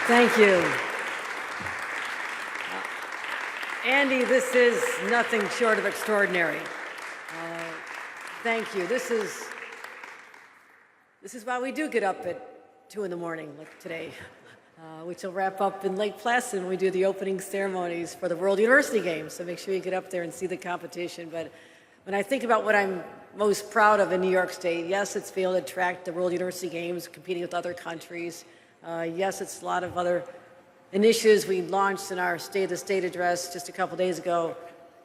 Thank you. Andy, this is nothing short of extraordinary. Thank you. This is why we do get up at 2 in the morning, like today, which will wrap up in Lake Placid when we do the opening ceremonies for the World University Games. So make sure you get up there and see the competition. But when I think about what I'm most proud of in New York State, yes, it's being able to attract the World University Games, competing with other countries. Yes, it's a lot of other initiatives we launched in our State of the State address just a couple days ago.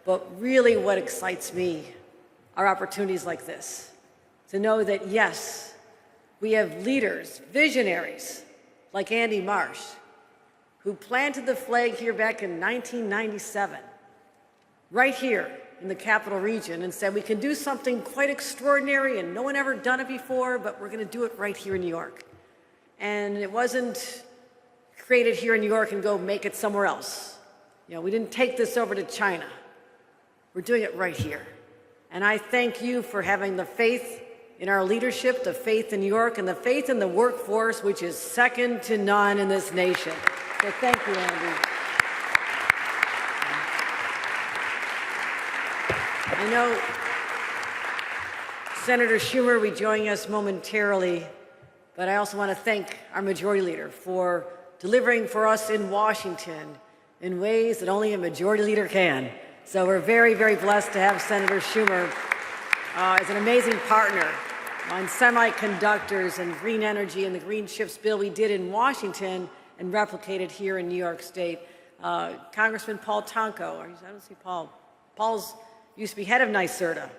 But really what excites me are opportunities like this. To know that, yes, we have leaders, visionaries, like Andy Marsh, who planted the flag here back in 1997, right here in the capital region, and said we can do something quite extraordinary and no one ever done it before, but we're going to do it right here in New York. And it wasn't created here in New York and go make it somewhere else. You know, we didn't take this over to China. We're doing it right here. And I thank you for having the faith in our leadership, the faith in New York, and the faith in the workforce, which is second to none in this nation. So thank you, Andy. I know Senator Schumer will be joining us momentarily, but I also want to thank our majority leader for delivering for us in Washington in ways that only a majority leader can. So we're very, very blessed to have Senator Schumer as an amazing partner on semiconductors and green energy and the green chips bill we did in Washington and replicated here in New York State. Congressman Paul Tonko, I don't see Paul. Paul's used to be head of NYSERDA.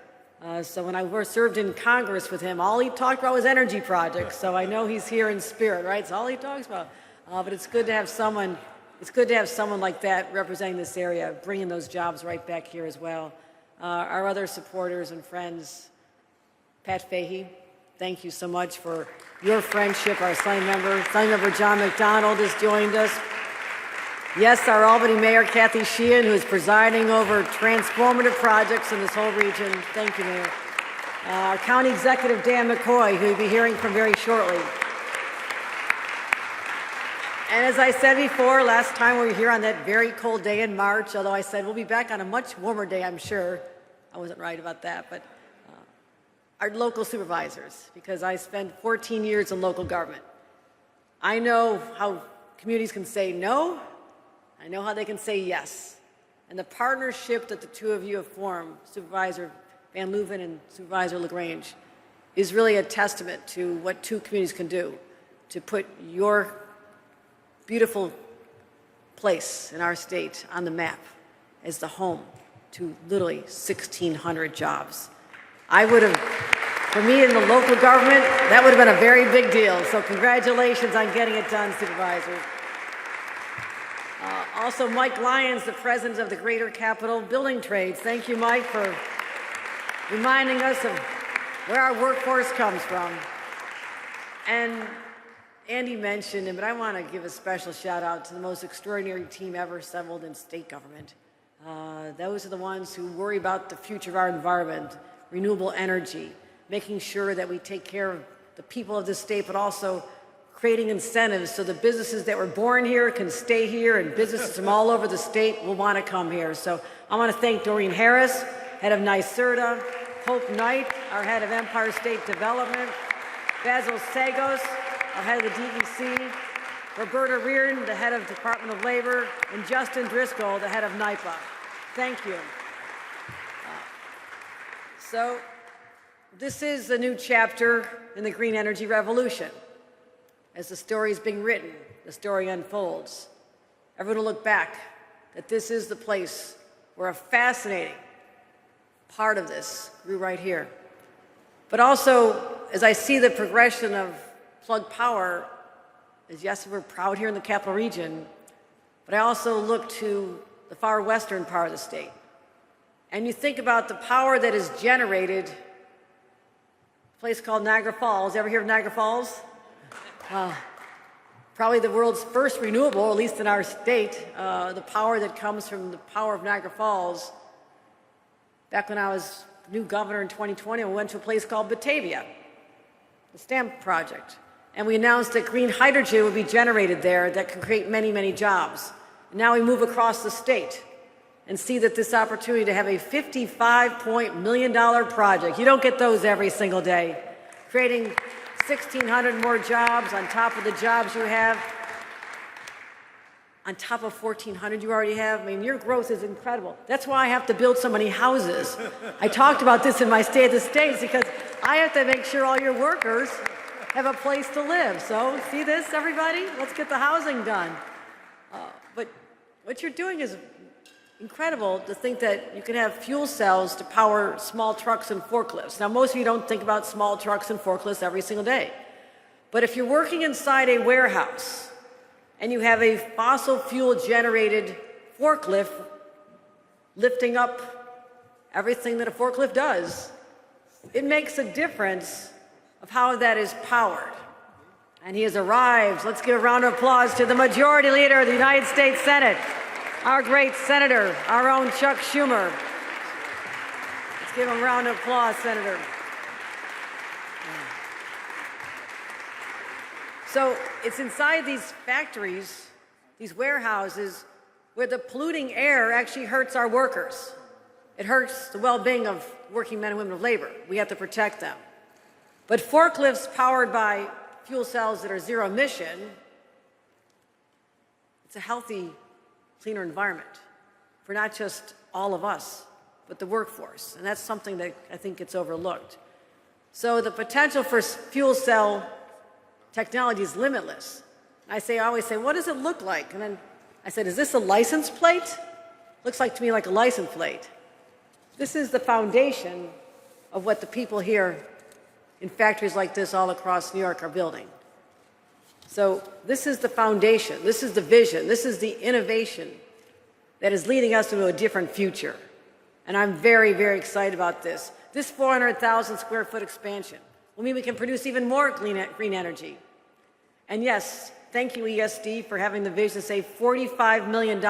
So when I served in Congress with him, all he talked about was energy projects. So I know he's here in spirit, right? It's all he talks about. But it's good to have someone. It's good to have someone like that representing this area, bringing those jobs right back here as well. Our other supporters and friends, Pat Fahey, thank you so much for your friendship. Our Assembly member John McDonald has joined us. Yes, our Albany Mayor Kathy Sheehan, who is presiding over transformative projects in this whole region. Thank you, Mayor. Our County Executive Dan McCoy, who you'll be hearing from very shortly. And as I said before, last time we were here on that very cold day in March, although I said we'll be back on a much warmer day, I'm sure. I wasn't right about that, but our local supervisors, because I spent 14 years in local government. I know how communities can say no. I know how they can say yes. And the partnership that the two of you have formed, Supervisor Van Leuven and Supervisor LaGrange, is really a testament to what two communities can do to put your beautiful place in our state on the map as the home to literally 1,600 jobs. For me in the local government, that would have been a very big deal. So congratulations on getting it done, supervisors. Also, Mike Lyons, the president of the Greater Capital Building Trades. Thank you, Mike, for reminding us of where our workforce comes from. And Andy mentioned him, but I want to give a special shout out to the most extraordinary team ever assembled in state government. Those are the ones who worry about the future of our environment, renewable energy, making sure that we take care of the people of this state, but also creating incentives so the businesses that were born here can stay here, and businesses from all over the state will want to come here. So I want to thank Doreen Harris, head of NYSERDA, Hope Knight, our head of Empire State Development, Basil Sagos, our head of the DEC, Roberta Reardon, the head of Department of Labor, and Justin Driscoll, the head of NYPA. Thank you. So this is a new chapter in the green energy revolution. As the story is being written, the story unfolds. Everyone will look back that this is the place where a fascinating part of this grew right here. But also, as I see the progression of Plug Power, as yes, we're proud here in the capital region, but I also look to the far western part of the state. And you think about the power that is generated, a place called Niagara Falls. Ever hear of Niagara Falls? Probably the world's first renewable, at least in our state, the power that comes from the power of Niagara Falls. Back when I was new governor in 2020, I went to a place called Batavia, the stamp project. And we announced that green hydrogen would be generated there that can create many, many jobs. And now we move across the state and see that this opportunity to have a $55 million project, you don't get those every single day, creating 1,600 more jobs on top of the jobs you have, on top of 1,400 you already have. I mean, your growth is incredible. That's why I have to build so many houses. I talked about this in my State of the States because I have to make sure all your workers have a place to live. So see this, everybody? Let's get the housing done. But what you're doing is incredible to think that you can have fuel cells to power small trucks and forklifts. Now, most of you don't think about small trucks and forklifts every single day. But if you're working inside a warehouse and you have a fossil fuel generated forklift lifting up everything that a forklift does, it makes a difference of how that is powered. And he has arrived. Let's give a round of applause to the Majority Leader of the United States Senate, our great Senator, our own Chuck Schumer. Let's give him a round of applause, Senator. So it's inside these factories, these warehouses, where the polluting air actually hurts our workers. It hurts the well-being of working men and women of labor. We have to protect them. But forklifts powered by fuel cells that are zero emission, it's a healthy, cleaner environment for not just all of us, but the workforce. And that's something that I think gets overlooked. So the potential for fuel cell technology is limitless. I always say, what does it look like? And then I said, is this a license plate? Looks like to me like a license plate. This is the foundation of what the people here in factories like this all across New York are building. So this is the foundation, this is the vision, this is the innovation that is leading us into a different future. And I'm very, very excited about this. This 400,000 square foot expansion will mean we can produce even more green energy. And yes, thank you ESD for having the vision to save $45 million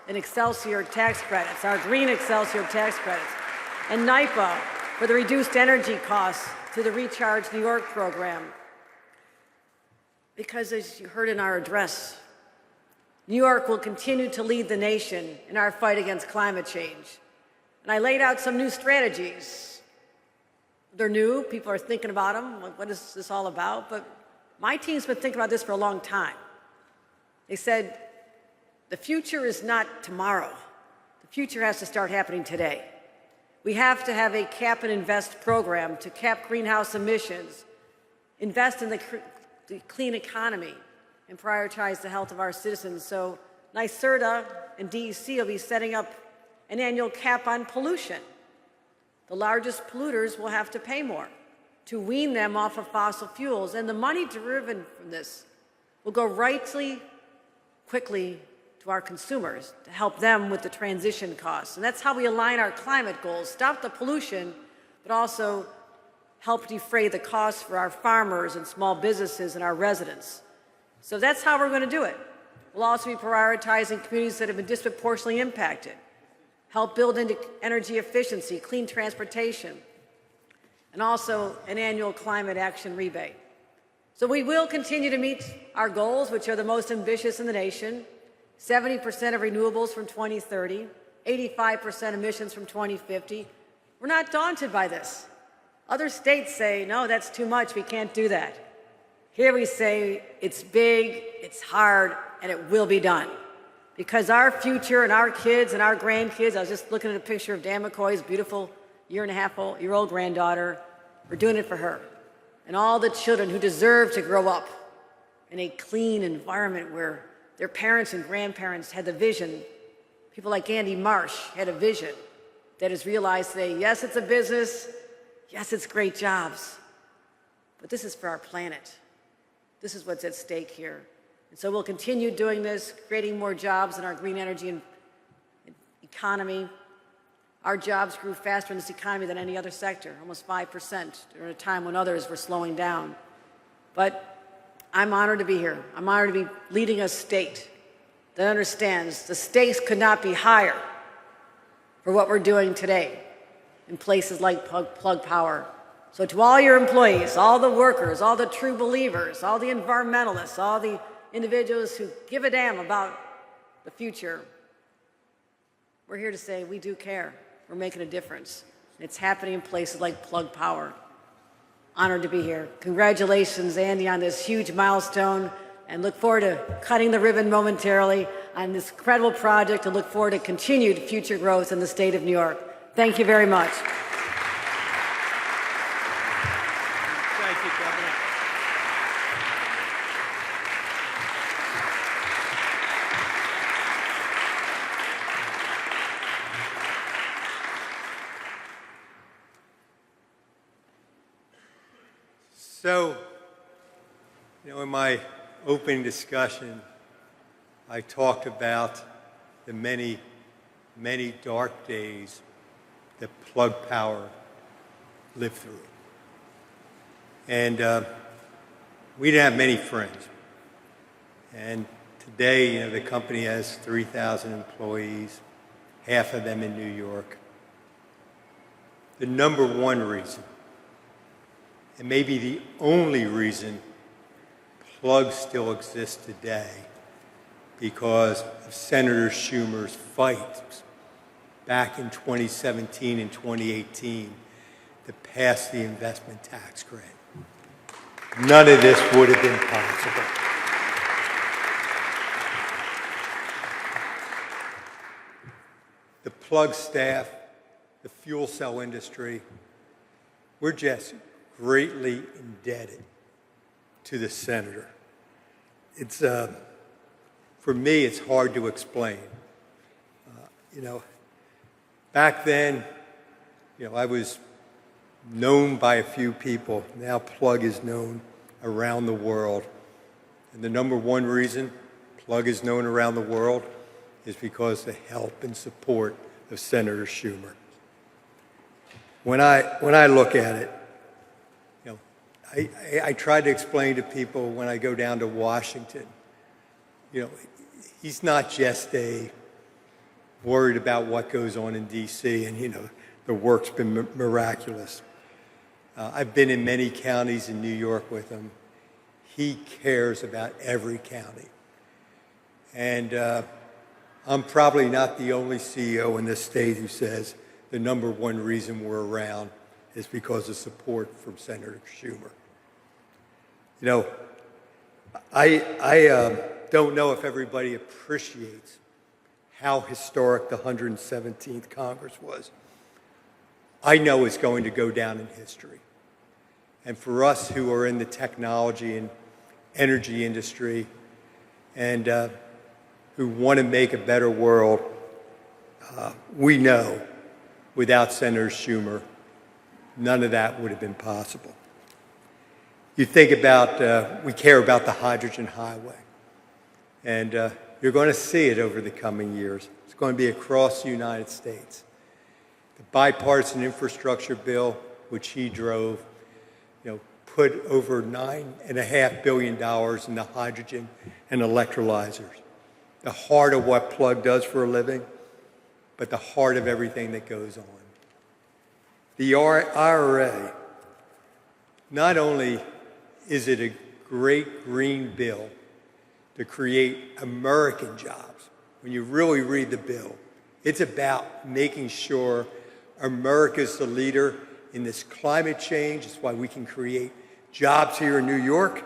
in Excelsior tax credits, our green Excelsior tax credits, and NYPA for the reduced energy costs to the Recharge New York program. Because as you heard in our address, New York will continue to lead the nation in our fight against climate change. And I laid out some new strategies. They're new, people are thinking about them, what is this all about? But my team's been thinking about this for a long time. They said, the future is not tomorrow. The future has to start happening today. We have to have a cap and invest program to cap greenhouse emissions, invest in the clean economy, and prioritize the health of our citizens. So NYSERDA and DEC will be setting up an annual cap on pollution. The largest polluters will have to pay more to wean them off of fossil fuels. And the money driven from this will go quickly to our consumers to help them with the transition costs. And that's how we align our climate goals, stop the pollution, but also help defray the costs for our farmers and small businesses and our residents. So that's how we're going to do it. We'll also be prioritizing communities that have been disproportionately impacted, help build into energy efficiency, clean transportation, and also an annual climate action rebate. So we will continue to meet our goals, which are the most ambitious in the nation: 70% of renewables from 2030, 85% emissions from 2050. We're not daunted by this. Other states say, no, that's too much, we can't do that. Here we say, it's big, it's hard, and it will be done. Because our future and our kids and our grandkids, I was just looking at a picture of Dan McCoy's beautiful year-and-a-half-year-old granddaughter. We're doing it for her and all the children who deserve to grow up in a clean environment where their parents and grandparents had the vision. People like Andy Marsh had a vision that is realized today. Yes, it's a business. Yes, it's great jobs. But this is for our planet. This is what's at stake here. And so we'll continue doing this, creating more jobs in our green energy and economy. Our jobs grew faster in this economy than any other sector, almost 5%, during a time when others were slowing down. But I'm honored to be here. I'm honored to be leading a state that understands the stakes could not be higher for what we're doing today in places like Plug Power So to all your employees, all the workers, all the true believers, all the environmentalists, all the individuals who give a damn about the future, we're here to say we do care. We're making a difference. It's happening in places like Plug Power. Honored to be here. Congratulations, Andy, on this huge milestone, and look forward to cutting the ribbon momentarily on this incredible project, and look forward to continued future growth in the state of New York. Thank you very much. Thank you, Governor. So, in my opening discussion, I talked about the many, many dark days that Plug Power lived through. And we didn't have many friends. And today, the company has 3,000 employees, half of them in New York. The number one reason, and maybe the only reason, Plug still exists today, because of Senator Schumer's fight back in 2017 and 2018 to pass the investment tax credit. None of this would have been possible. The Plug staff, the fuel cell industry, we're just greatly indebted to the senator. It's, for me, it's hard to explain. Back then, I was known by a few people. Now Plug is known around the world. And the number one reason Plug is known around the world is because of the help and support of Senator Schumer. When I look at it, I try to explain to people when I go down to Washington, he's not just worried about what goes on in D.C. and, the work's been miraculous. I've been in many counties in New York with him. He cares about every county. And I'm probably not the only CEO in this state who says the number one reason we're around is because of support from Senator Schumer. I don't know if everybody appreciates how historic the 117th Congress was. I know it's going to go down in history. And for us who are in the technology and energy industry and who want to make a better world, we know without Senator Schumer, none of that would have been possible. You think about, we care about the hydrogen highway. And you're going to see it over the coming years. It's going to be across the United States. The bipartisan infrastructure bill, which he drove, put over $9.5 billion in the hydrogen and electrolyzers. The heart of what Plug does for a living, but the heart of everything that goes on. The IRA, not only is it a great green bill to create American jobs, when you really read the bill, it's about making sure America's the leader in this climate change. It's why we can create jobs here in New York,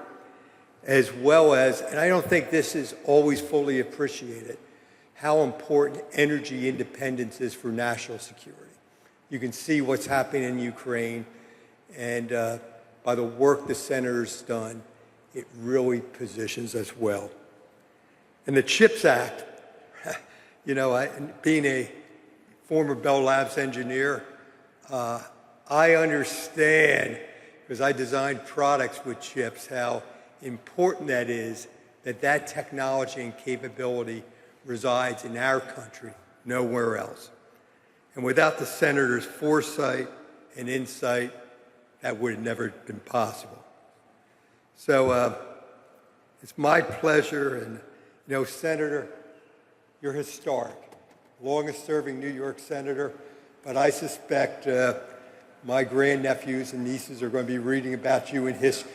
as well as, and I don't think this is always fully appreciated, how important energy independence is for national security. You can see what's happening in Ukraine, and by the work the senator's done, it really positions us well. And the CHIPS Act, being a former Bell Labs engineer, I understand, because I designed products with chips, how important that is, that technology and capability resides in our country, nowhere else. And without the senator's foresight and insight, that would have never been possible. So it's my pleasure, and Senator, you're historic, longest serving New York senator, but I suspect my grandnephews and nieces are going to be reading about you in history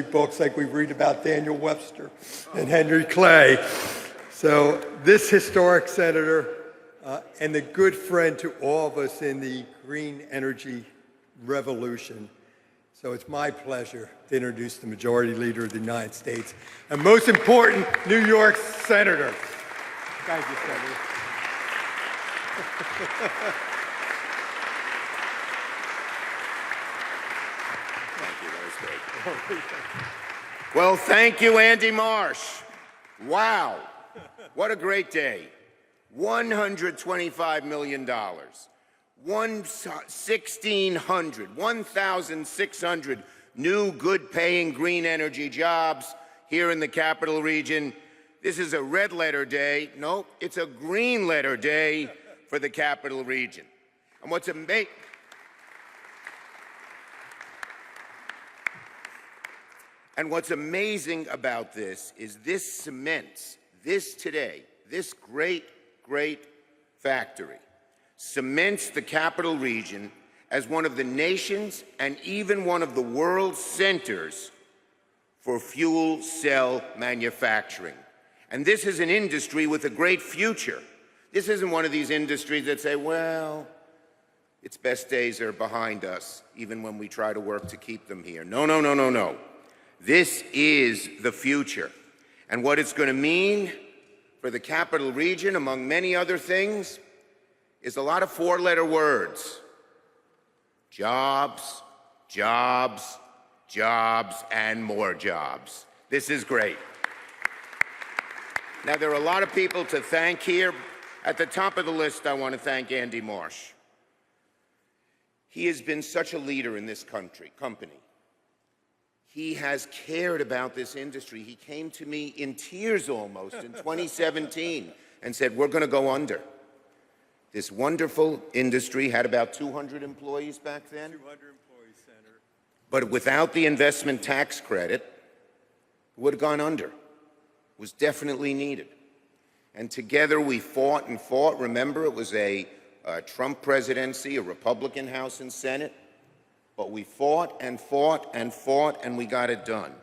books like we read about Daniel Webster and Henry Clay. So this historic senator and the good friend to all of us in the green energy revolution. So it's my pleasure to introduce the Majority Leader of the United States and most important, New York Senator. Thank you, Senator. Thank you, that was great. Well, thank you, Andy Marsh. Wow, what a great day. $125 million, 1,600 new good-paying green energy jobs here in the capital region. This is a red letter day. No, it's a green letter day for the capital region. And what's amazing about this is this cements, this great factory cements the capital region as one of the nation's and even one of the world's centers for fuel cell manufacturing. And this is an industry with a great future. This isn't one of these industries that say, well, its best days are behind us, even when we try to work to keep them here. No, no, no, no, no. This is the future. And what it's going to mean for the capital region, among many other things, is a lot of four-letter words. Jobs, jobs, jobs, and more jobs. This is great. Now, there are a lot of people to thank here. At the top of the list, I want to thank Andy Marsh. He has been such a leader in this company. He has cared about this industry. He came to me in tears almost in 2017 and said, we're going to go under. This wonderful industry had about 200 employees back then. 200 employees, Senator. But without the investment tax credit, it would have gone under. It was definitely needed. And together we fought and fought. Remember, it was a Trump presidency, a Republican House and Senate. But we fought and fought and fought, and we got it done.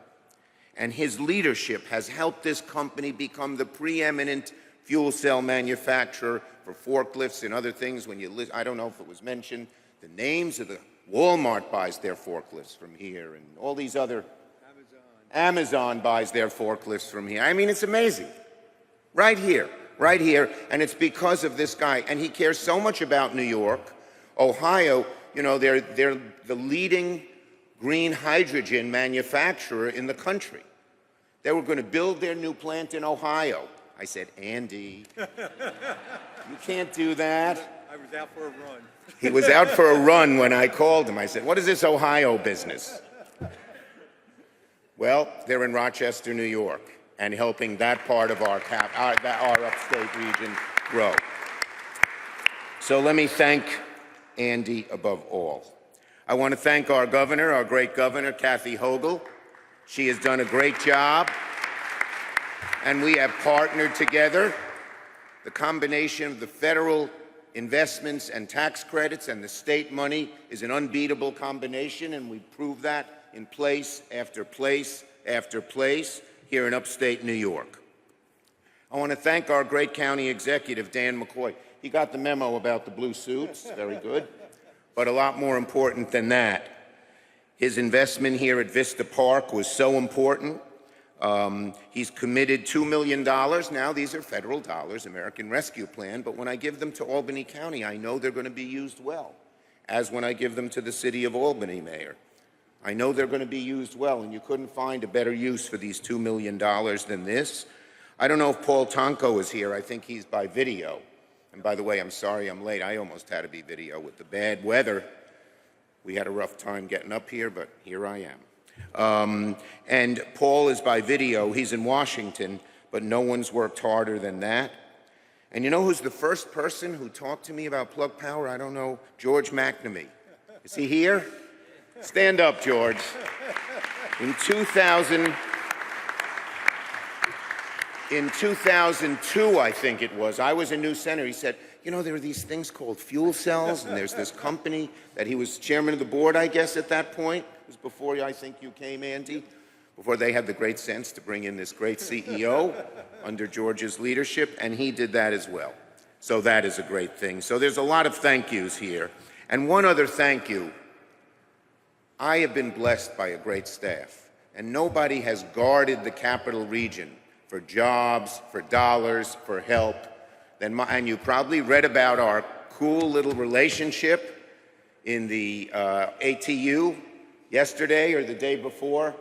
And his leadership has helped this company become the preeminent fuel cell manufacturer for forklifts and other things. When you list, I don't know if it was mentioned, the names of the Walmart buys their forklifts from here, and all these other Amazon buys their forklifts from here. I mean, it's amazing. Right here, and it's because of this guy. And he cares so much about New York. Ohio, you know, they're the leading green hydrogen manufacturer in the country. They were going to build their new plant in Ohio. I said, Andy, you can't do that. I was out for a run. He was out for a run when I called him. I said, what is this Ohio business? Well, they're in Rochester, New York, and helping that part of our upstate region grow. So let me thank Andy above all. I want to thank our governor, our great governor, Kathy Hochul. She has done a great job, and we have partnered together. The combination of the federal investments and tax credits and the state money is an unbeatable combination, and we prove that in place after place after place here in upstate New York. I want to thank our great county executive, Dan McCoy. He got the memo about the blue suits, very good. But a lot more important than that, his investment here at Vista Park was so important. He's committed $2 million. Now, these are federal dollars, American Rescue Plan, but when I give them to Albany County, I know they're going to be used well, as when I give them to the city of Albany, Mayor. I know they're going to be used well, and you couldn't find a better use for these $2 million than this. I don't know if Paul Tonko is here. I think he's by video. And by the way, I'm sorry I'm late. I almost had to be video with the bad weather. We had a rough time getting up here, but here I am. And Paul is by video. He's in Washington, but no one's worked harder than that. And you know who's the first person who talked to me about Plug Power? I don't know, George McNamee. Is he here? Stand up, George. In 2002, I think it was, I was a new senator. He said, you know, there are these things called fuel cells, and there's this company that he was chairman of the board, I guess, at that point. It was before I think you came, Andy, before they had the great sense to bring in this great CEO under George's leadership, and he did that as well. So that is a great thing. So there's a lot of thank yous here. And one other thank you. I have been blessed by a great staff, and nobody has guarded the capital region for jobs, for dollars, for help. And you probably read about our cool little relationship in the ATU yesterday or the day before.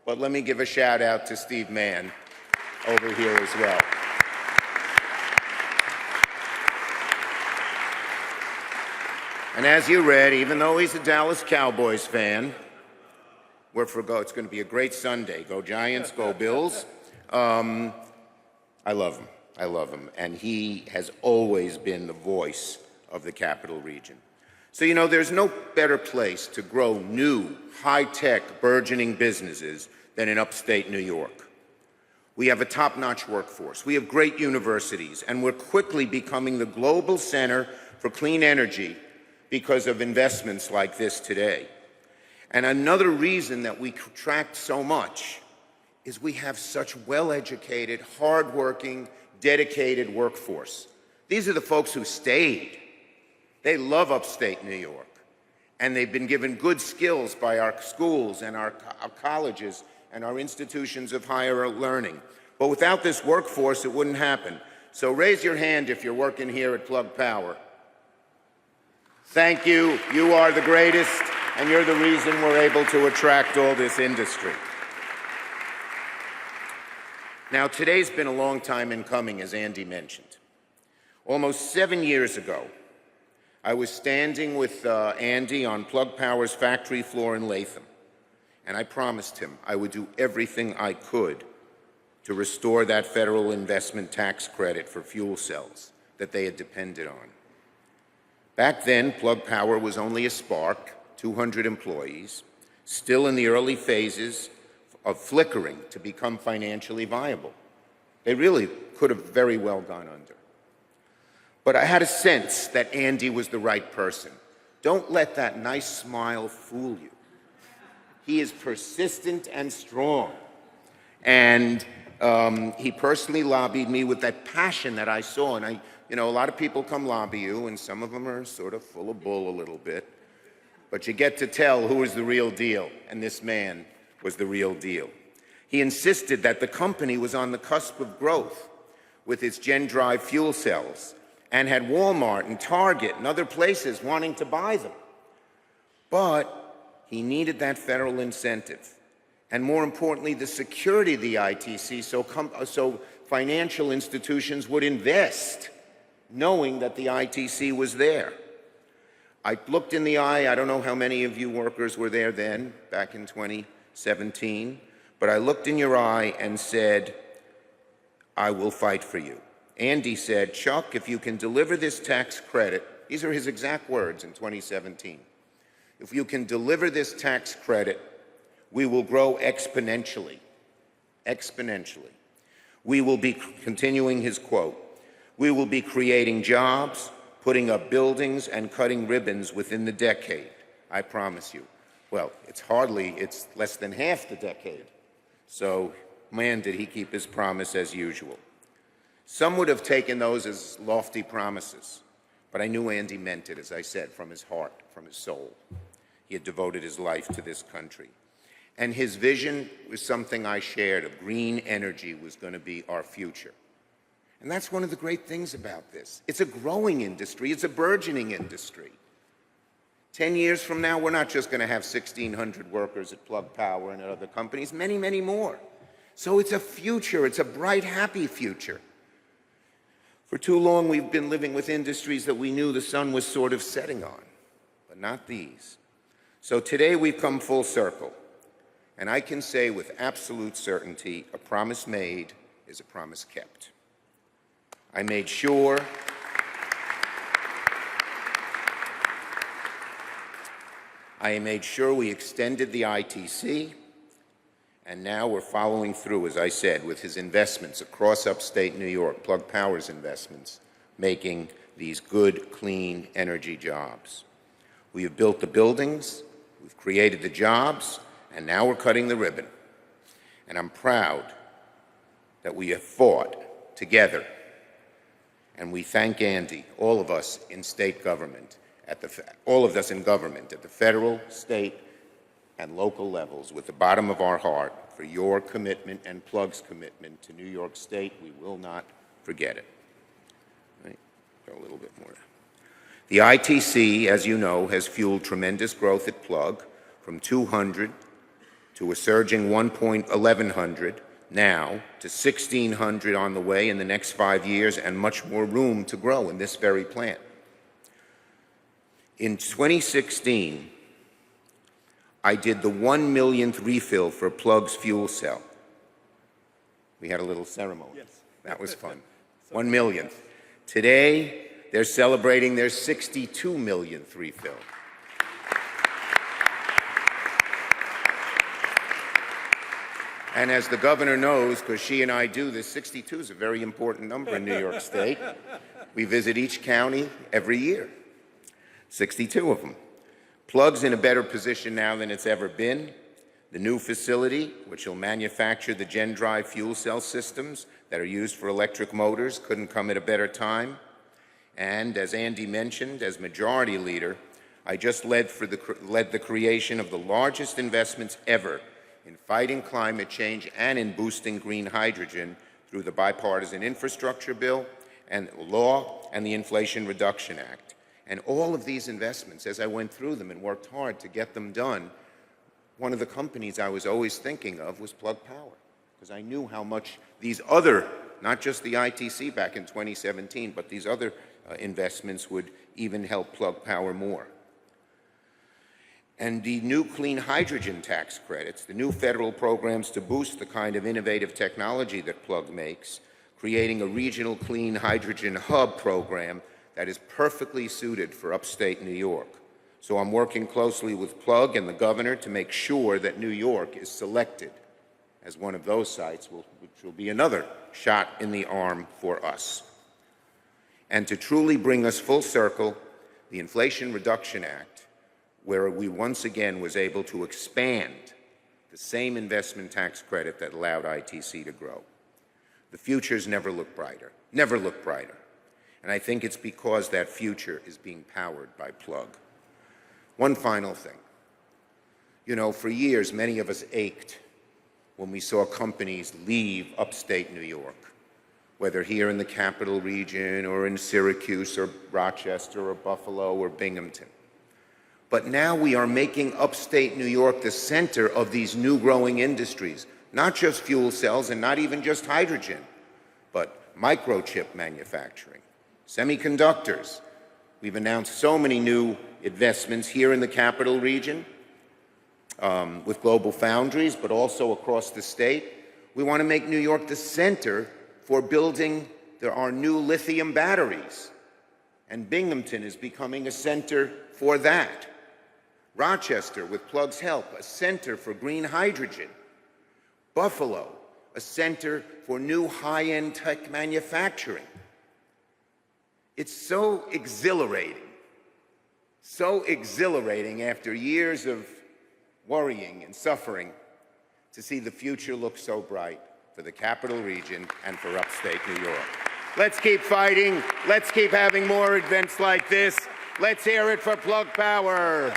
But let me give a shout out to Steve Mann over here as well. And as you read, even though he's a Dallas Cowboys fan, it's going to be a great Sunday. Go Giants, go Bills. I love him. I love him. And he has always been the voice of the capital region. So, you know, there's no better place to grow new, high-tech, burgeoning businesses than in upstate New York. We have a top-notch workforce. We have great universities. And we're quickly becoming the global center for clean energy because of investments like this today. And another reason that we attract so much is we have such well-educated, hard-working, dedicated workforce. These are the folks who stayed. They love upstate New York. And they've been given good skills by our schools and our colleges and our institutions of higher learning. But without this workforce, it wouldn't happen. So raise your hand if you're working here at Plug Power. Thank you. You are the greatest, and you're the reason we're able to attract all this industry. Now, today's been a long time in coming, as Andy mentioned. Almost 7 years ago, I was standing with Andy on Plug Power's factory floor in Latham, and I promised him I would do everything I could to restore that federal investment tax credit for fuel cells that they had depended on. Back then, Plug Power was only a spark, 200 employees, still in the early phases of flickering to become financially viable. They really could have very well gone under. But I had a sense that Andy was the right person. Don't let that nice smile fool you. He is persistent and strong. And he personally lobbied me with that passion that I saw. And you know, a lot of people come lobby you, and some of them are sort of full of bull a little bit. But you get to tell who is the real deal, and this man was the real deal. He insisted that the company was on the cusp of growth with its GenDrive fuel cells, and had Walmart and Target and other places wanting to buy them. But he needed that federal incentive, and more importantly, the security of the ITC so financial institutions would invest, knowing that the ITC was there. I looked in the eye, I don't know how many of you workers were there then, back in 2017, but I looked in your eye and said, I will fight for you. Andy said, Chuck, if you can deliver this tax credit, these are his exact words in 2017, if you can deliver this tax credit, we will grow exponentially. Exponentially. We will be, continuing his quote, we will be creating jobs, putting up buildings, and cutting ribbons within the decade, I promise you. Well, it's less than half the decade. So, man, did he keep his promise as usual. Some would have taken those as lofty promises, but I knew Andy meant it, as I said, from his heart, from his soul. He had devoted his life to this country. And his vision was something I shared, of green energy was going to be our future. And that's one of the great things about this. It's a growing industry. It's a burgeoning industry. 10 years from now, we're not just going to have 1,600 workers at Plug Power and at other companies, many, many more. So it's a future. It's a bright, happy future. For too long, we've been living with industries that we knew the sun was sort of setting on, but not these. So today we've come full circle, and I can say with absolute certainty, a promise made is a promise kept. I made sure we extended the ITC, and now we're following through, as I said, with his investments across upstate New York, Plug Power's investments making these good, clean energy jobs. We have built the buildings, we've created the jobs, and now we're cutting the ribbon. And I'm proud that we have fought together. And we thank Andy, all of us in state government, all of us in government at the federal, state, and local levels with the bottom of our heart for your commitment and Plug's commitment to New York State. We will not forget it. Right? Go a little bit more. The ITC, as you know, has fueled tremendous growth at Plug from 200 to a surging 1,100 now to 1,600 on the way in the next 5 years, and much more room to grow in this very plant. In 2016, I did the 1 millionth refill for Plug's fuel cell. We had a little ceremony. Yes. That was fun. 1 millionth. Today, they're celebrating their 62 millionth refill. And as the governor knows, because she and I do this, 62 is a very important number in New York State. We visit each county every year. 62 of them. Plug's in a better position now than it's ever been. The new facility, which will manufacture the GenDrive fuel cell systems that are used for electric motors, couldn't come at a better time. And as Andy mentioned, as majority leader, I just led the creation of the largest investments ever in fighting climate change and in boosting green hydrogen through the bipartisan infrastructure bill and law and the Inflation Reduction Act. And all of these investments, as I went through them and worked hard to get them done, one of the companies I was always thinking of was Plug Power, because I knew how much these other, not just the ITC back in 2017, but these other investments would even help Plug Power more. And the new clean hydrogen tax credits, the new federal programs to boost the kind of innovative technology that Plug makes, creating a regional clean hydrogen hub program that is perfectly suited for upstate New York. So I'm working closely with Plug and the governor to make sure that New York is selected as one of those sites, which will be another shot in the arm for us. And to truly bring us full circle, the Inflation Reduction Act, where we once again was able to expand the same investment tax credit that allowed ITC to grow. The futures never look brighter, never look brighter. And I think it's because that future is being powered by Plug. One final thing. You know, for years, many of us ached when we saw companies leave upstate New York, whether here in the capital region or in Syracuse or Rochester or Buffalo or Binghamton. But now we are making upstate New York the center of these new growing industries, not just fuel cells and not even just hydrogen, but microchip manufacturing, semiconductors. We've announced so many new investments here in the capital region with Global Foundries, but also across the state. We want to make New York the center for building our new lithium batteries. And Binghamton is becoming a center for that. Rochester, with Plug's help, a center for green hydrogen. Buffalo, a center for new high-end tech manufacturing. It's so exhilarating after years of worrying and suffering to see the future look so bright for the capital region and for upstate New York. Let's keep fighting. Let's keep having more events like this. Let's hear it for Plug Power.